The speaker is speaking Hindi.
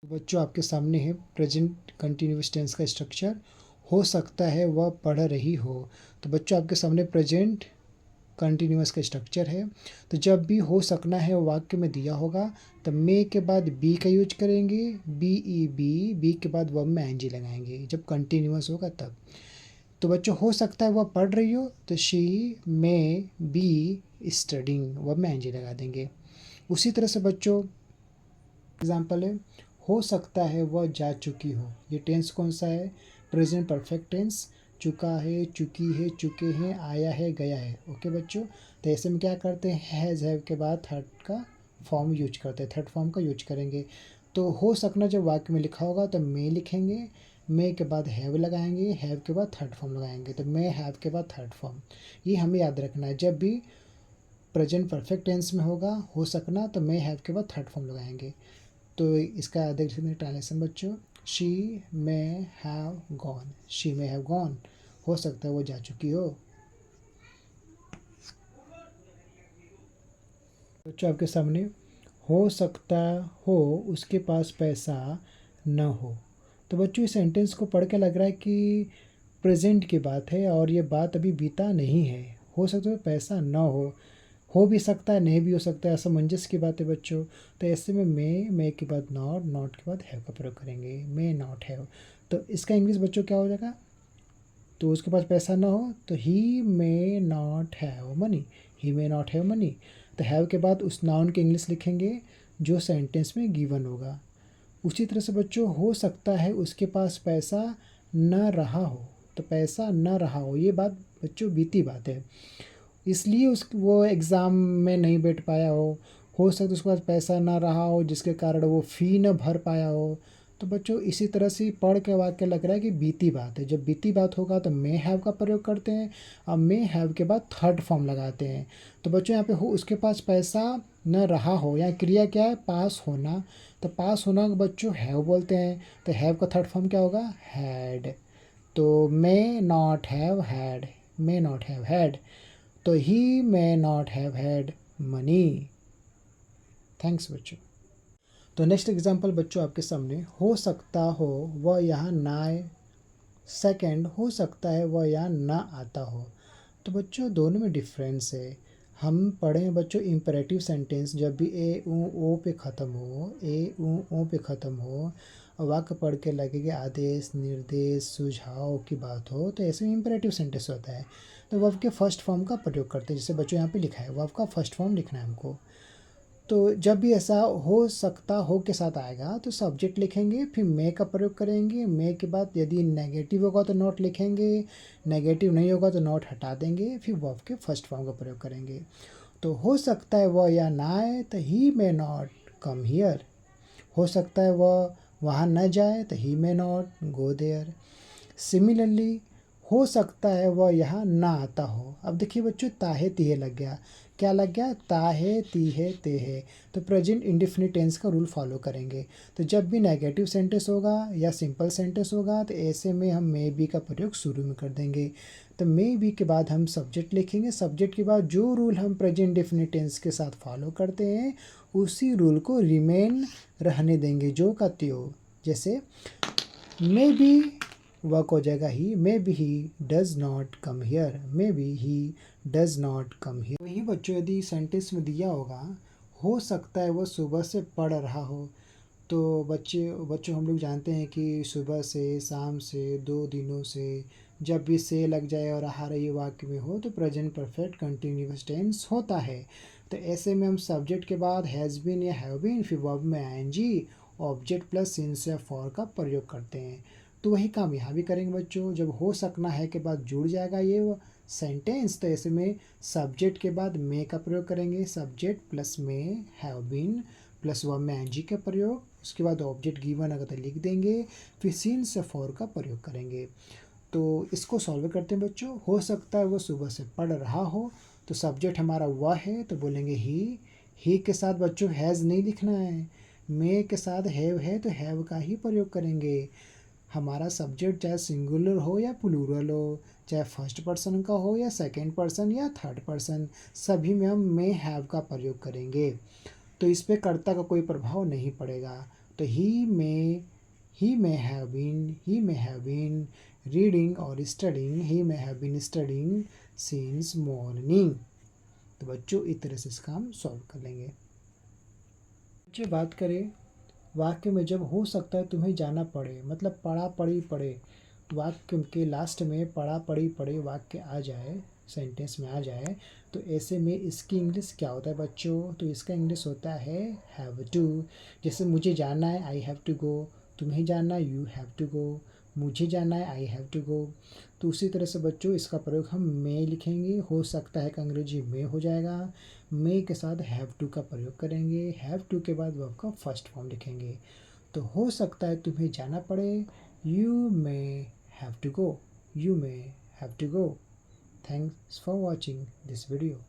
बच्चों आपके सामने है प्रेजेंट कंटिन्यूअस टेंस का स्ट्रक्चर। हो सकता है वह पढ़ रही हो। तो बच्चों आपके सामने प्रेजेंट कंटिन्यूअस का स्ट्रक्चर है। तो जब भी हो सकना है वो वाक्य में दिया होगा तो मे के बाद बी का यूज करेंगे, बी के बाद वर्ब में एनजी लगाएंगे जब कंटिन्यूअस होगा तब। तो बच्चों हो सकता है वह पढ़ रही हो तो she may be studying, verb में एनजी लगा देंगे। उसी तरह से बच्चों एग्जाम्पल है, हो सकता है वह जा चुकी हो। ये टेंस कौन सा है? Present perfect tense. चुका है, चुकी है, चुके हैं, आया है, गया है। ओके बच्चों, तो ऐसे में क्या करते हैं, हैज़ हैव के बाद थर्ड का फॉर्म यूज करते हैं, थर्ड फॉर्म का यूज करेंगे। तो हो सकना जब वाक्य में लिखा होगा तो मे लिखेंगे, मे के बाद हैव लगाएंगे, हैव के बाद थर्ड फॉर्म लगाएंगे। तो मे हैव के बाद थर्ड फॉर्म, ये हमें याद रखना है। जब भी प्रेजेंट परफेक्ट टेंस में होगा हो सकना तो मे हैव के बाद थर्ड फॉर्म लगाएंगे। तो इसका देख सकते हैं ट्रांसलेशन बच्चों, she may have gone, she may have gone, हो सकता है वो जा चुकी हो। बच्चों आपके सामने हो सकता हो उसके पास पैसा न हो। तो बच्चों इस सेंटेंस को पढ़ के लग रहा है कि प्रेजेंट की बात है और ये बात अभी बीता नहीं है। हो सकता है पैसा न हो भी सकता है, नहीं भी हो सकता है, असमंजस की बात है बच्चों। तो ऐसे में मे के बाद नॉट, नॉट के बाद हैव का प्रयोग करेंगे, मे नॉट हैव। तो इसका इंग्लिश बच्चों क्या हो जाएगा? तो उसके पास पैसा ना हो तो he may not have money, he may not have money. तो हैव के बाद उस नाउन के इंग्लिश लिखेंगे जो सेंटेंस में गिवन होगा। उसी तरह से बच्चों हो सकता है उसके पास पैसा न रहा हो। तो पैसा न रहा हो ये बात बच्चों बीती बात है, इसलिए उस वो एग्ज़ाम में नहीं बैठ पाया हो सकता है उसके पास पैसा ना रहा हो जिसके कारण वो फ़ी न भर पाया हो। तो बच्चों इसी तरह से पढ़ के वाक्य लग रहा है कि बीती बात है। जब बीती बात होगा तो मे हैव का प्रयोग करते हैं, अब मे हैव के बाद थर्ड फॉर्म लगाते हैं। तो बच्चों यहाँ पे हो उसके पास पैसा न रहा हो, यहाँ क्रिया क्या है? पास होना। तो पास होना को बच्चों हैव बोलते हैं। तो हैव का थर्ड फॉर्म क्या होगा? हैड। तो may not have had, may not have had. तो he may not have had money. Thanks बच्चों। तो नेक्स्ट एग्जांपल बच्चों आपके सामने, हो सकता हो वह यहाँ ना आए। सेकंड, हो सकता है वह यहाँ ना आता हो। तो बच्चों दोनों में डिफरेंस है। हम पढ़ें बच्चों इम्परेटिव सेंटेंस, जब भी ए ऊ ओ पे ख़त्म हो, ए ऊ ओ पे ख़त्म हो, वाक्य पढ़ के लगेगा आदेश, निर्देश, सुझाव की बात हो, तो ऐसे में इम्परेटिव सेंटेंस होता है। तो वर्ब के फर्स्ट फॉर्म का प्रयोग करते हैं, जैसे बच्चों यहाँ पे लिखा है वर्ब का फर्स्ट फॉर्म लिखना है हमको। तो जब भी ऐसा हो सकता हो के साथ आएगा तो सब्जेक्ट लिखेंगे, फिर मे का प्रयोग करेंगे। मे के बाद यदि नेगेटिव होगा तो नॉट लिखेंगे, नेगेटिव नहीं होगा तो नॉट हटा देंगे, फिर वर्ब के फर्स्ट फॉर्म का प्रयोग करेंगे। तो हो सकता है वह या ना आए तो he may not come here. हो सकता है वह वहाँ न जाए तो he may not go there. Similarly हो सकता है वह यहाँ ना आता हो। अब देखिए बच्चों ताहे तीहे लग गया, क्या लग गया? ताहे तीहे तेहे। तो प्रेजेंट इंडेफिनिट टेंस का रूल फॉलो करेंगे। तो जब भी नेगेटिव सेंटेंस होगा या सिंपल सेंटेंस होगा तो ऐसे में हम मे बी का प्रयोग शुरू में कर देंगे। तो मे बी के बाद हम सब्जेक्ट लिखेंगे, सब्जेक्ट के बाद जो रूल हम प्रेजेंट इंडेफिनिट टेंस के साथ फॉलो करते हैं उसी रूल को रिमेन रहने देंगे जो का त्यों। जैसे मे बी वर्क हो जाएगा ही, may be he does not come here, may be he does not come here. वही बच्चों यदि सेंटेंस में दिया होगा हो सकता है वो सुबह से पढ़ रहा हो, तो बच्चों हम लोग जानते हैं कि सुबह से, शाम से, 2 दिनों से, जब भी से लग जाए और आ रही वाक्य में हो तो प्रेजेंट परफेक्ट कंटिन्यूअस टेंस होता है। तो ऐसे में हम सब्जेक्ट के बाद हैज़ बीन या हैव बीन, फिर वर्ब में आईएनजी, ऑब्जेक्ट प्लस सिंस या फॉर का प्रयोग करते हैं। तो वही काम यहाँ भी करेंगे बच्चों। जब हो सकना है के बाद जुड़ जाएगा ये सेंटेंस तो ऐसे में सब्जेक्ट के बाद मे का प्रयोग करेंगे, subject plus may have been plus verb में एनजी का प्रयोग, उसके बाद ऑब्जेक्ट गिवन अगर तो लिख देंगे, फिर सिंस या फॉर का प्रयोग करेंगे। तो इसको सॉल्व करते हैं बच्चों। हो सकता है वो सुबह से पढ़ रहा हो, तो सब्जेक्ट हमारा वह है तो बोलेंगे ही के साथ बच्चों हैज़ नहीं लिखना है। मे के साथ हैव है तो हैव का ही प्रयोग करेंगे। हमारा सब्जेक्ट चाहे सिंगुलर हो या प्लूरल हो, चाहे फर्स्ट पर्सन का हो या सेकंड पर्सन या थर्ड पर्सन, सभी में हम मे हैव का प्रयोग करेंगे। तो इस पे कर्ता का कोई प्रभाव नहीं पड़ेगा। तो तो he may have been reading or studying, he may have been studying since morning। तो बच्चों इस तरह से इसका हम सॉल्व कर लेंगे। बच्चे बात करें वाक्य में जब हो सकता है तुम्हें जाना पड़े, मतलब पढ़ा पढ़ी पढ़े, वाक्य के लास्ट में पढ़ा पढ़ी पढ़े वाक्य आ जाए, सेंटेंस में आ जाए, तो ऐसे में इसकी इंग्लिश क्या होता है बच्चों? तो इसका इंग्लिश होता है हैव टू। जैसे मुझे जाना है आई हैव टू गो, तुम्हें जाना है यू हैव टू गो, मुझे जाना है आई हैव टू गो। तो उसी तरह से बच्चों इसका प्रयोग हम मे लिखेंगे, हो सकता है कि अंग्रेजी में हो जाएगा, मे के साथ हैव टू का प्रयोग करेंगे, हैव टू के बाद वर्ब का फर्स्ट फॉर्म लिखेंगे। तो हो सकता है तुम्हें जाना पड़े, you may have to go, you may have to go. Thanks for watching this video.